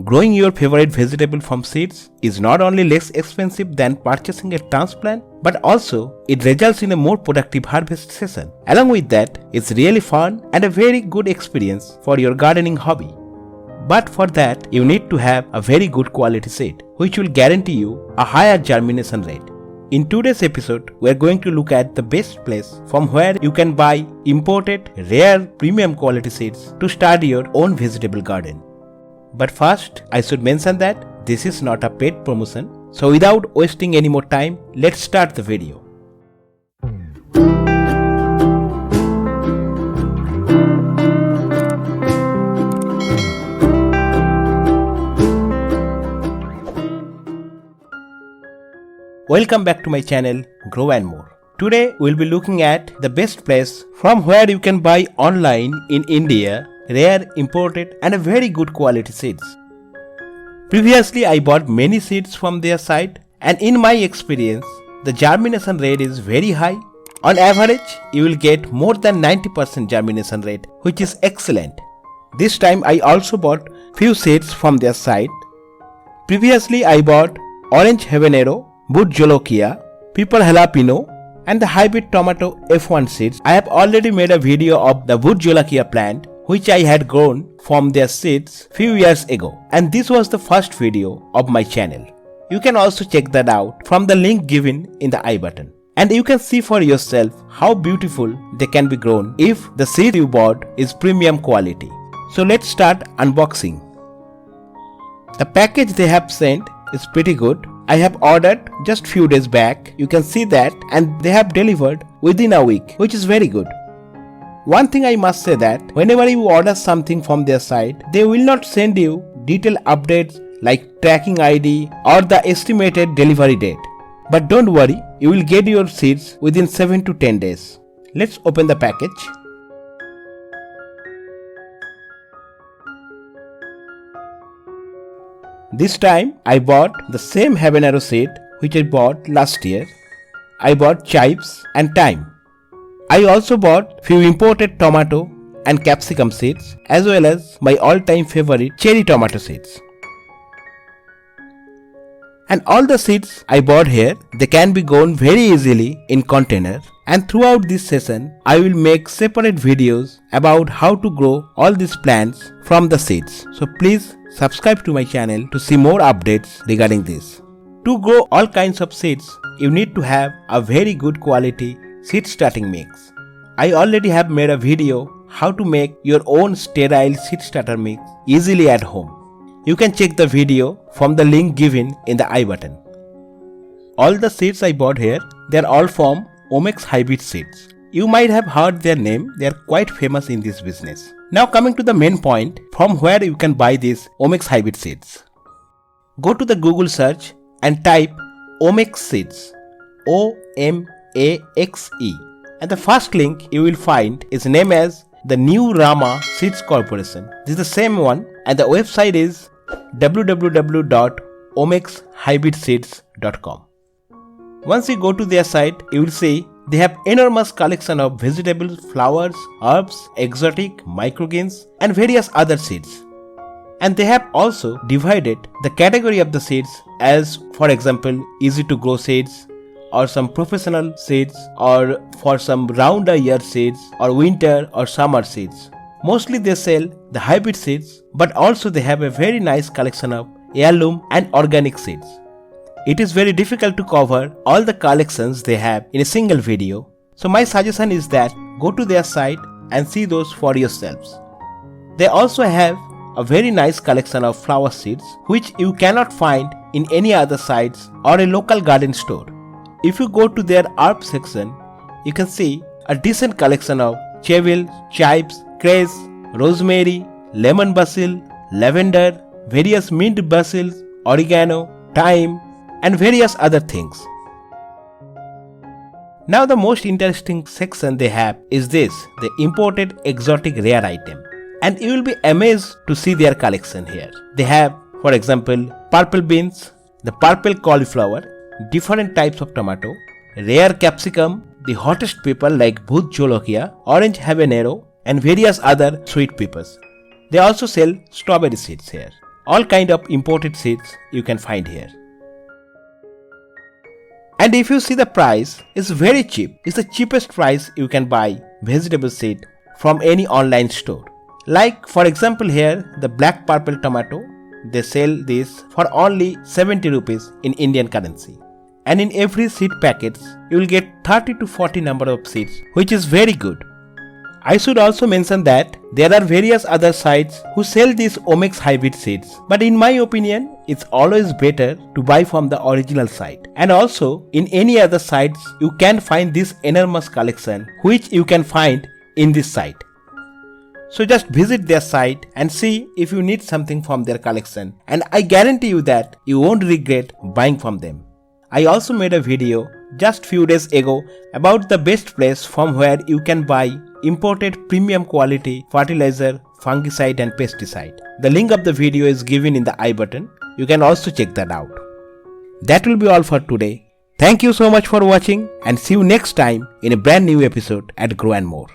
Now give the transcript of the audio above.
growing your favorite vegetable from seeds is not only less expensive than purchasing a transplant, but also it results in a more productive harvest season. Along with that, it's really fun and a very good experience for your gardening hobby. But for that, you need to have a very good quality seed, which will guarantee you a higher germination rate. In today's episode, we are going to look at the best place from where you can buy imported, rare, premium quality seeds to start your own vegetable garden. But first, I should mention that this is not a paid promotion. So without wasting any more time, let's start the video. Welcome back to my channel, Grow and More. Today we'll be looking at the best place from where you can buy online in India rare, imported and a very good quality seeds. Previously I bought many seeds from their site, and in my experience the germination rate is very high. On average you will get more than 90% germination rate, which is excellent. This time I also bought few seeds from their site. Previously I bought orange habanero, wood jolokia, purple jalapeno and the hybrid tomato F1 seeds. I have already made a video of the wood jolokia plant which I had grown from their seeds few years ago, and this was the first video of my channel. You can also check that out from the link given in the I button, and you can see for yourself how beautiful they can be grown if the seed you bought is premium quality. So let's start unboxing. The package they have sent is pretty good. I have ordered just few days back, you can see that, and they have delivered within a week, which is very good. One thing I must say that whenever you order something from their site, they will not send you detailed updates like tracking ID or the estimated delivery date. But don't worry, you will get your seeds within 7 to 10 days. Let's open the package. This time I bought the same habanero seed which I bought last year. I bought chives and thyme. I also bought few imported tomato and capsicum seeds, as well as my all-time favorite cherry tomato seeds. And all the seeds I bought here, they can be grown very easily in container, and throughout this session I will make separate videos about how to grow all these plants from the seeds. So please subscribe to my channel to see more updates regarding this. To grow all kinds of seeds, you need to have a very good quality seed starting mix. I already have made a video how to make your own sterile seed starter mix easily at home. You can check the video from the link given in the I button. All the seeds I bought here, they are all from Omex hybrid seeds. You might have heard their name, they are quite famous in this business. Now coming to the main point, from where you can buy these Omex hybrid seeds. Go to the Google search and type Omex seeds, OMAXE, and the first link you will find is named as the New Rama Seeds Corporation. This is the same one, and the website is www.omexhybridseeds.com. Once you go to their site, you will see they have enormous collection of vegetables, flowers, herbs, exotic, microgreens and various other seeds. And they have also divided the category of the seeds as, for example, easy to grow seeds, or some professional seeds, or for some round a year seeds, or winter or summer seeds. Mostly they sell the hybrid seeds, but also they have a very nice collection of heirloom and organic seeds. It is very difficult to cover all the collections they have in a single video. So my suggestion is that go to their site and see those for yourselves. They also have a very nice collection of flower seeds which you cannot find in any other sites or a local garden store. If you go to their herb section, you can see a decent collection of chervil, chives, cress, rosemary, lemon basil, lavender, various mint basils, oregano, thyme and various other things. Now the most interesting section they have is this, the imported exotic rare item. And you will be amazed to see their collection here. They have, for example, purple beans, the purple cauliflower, different types of tomato, rare capsicum, the hottest pepper like bhut jolokia, orange habanero and various other sweet peppers. They also sell strawberry seeds here. all kind of imported seeds you can find here. And if you see the price, it's very cheap. It's the cheapest price you can buy vegetable seed from any online store. Like for example here, the black purple tomato, they sell this for only 70 rupees in Indian currency. And in every seed packets, you will get 30 to 40 number of seeds, which is very good. I should also mention that there are various other sites who sell these Omex hybrid seeds. But in my opinion, it's always better to buy from the original site. And also, in any other sites, you can find this enormous collection, which you can find in this site. So just visit their site and see if you need something from their collection. And I guarantee you that you won't regret buying from them. I also made a video just few days ago about the best place from where you can buy imported premium quality fertilizer, fungicide and pesticide. The link of the video is given in the I button. You can also check that out. That will be all for today. Thank you so much for watching and see you next time in a brand new episode at Grow and More.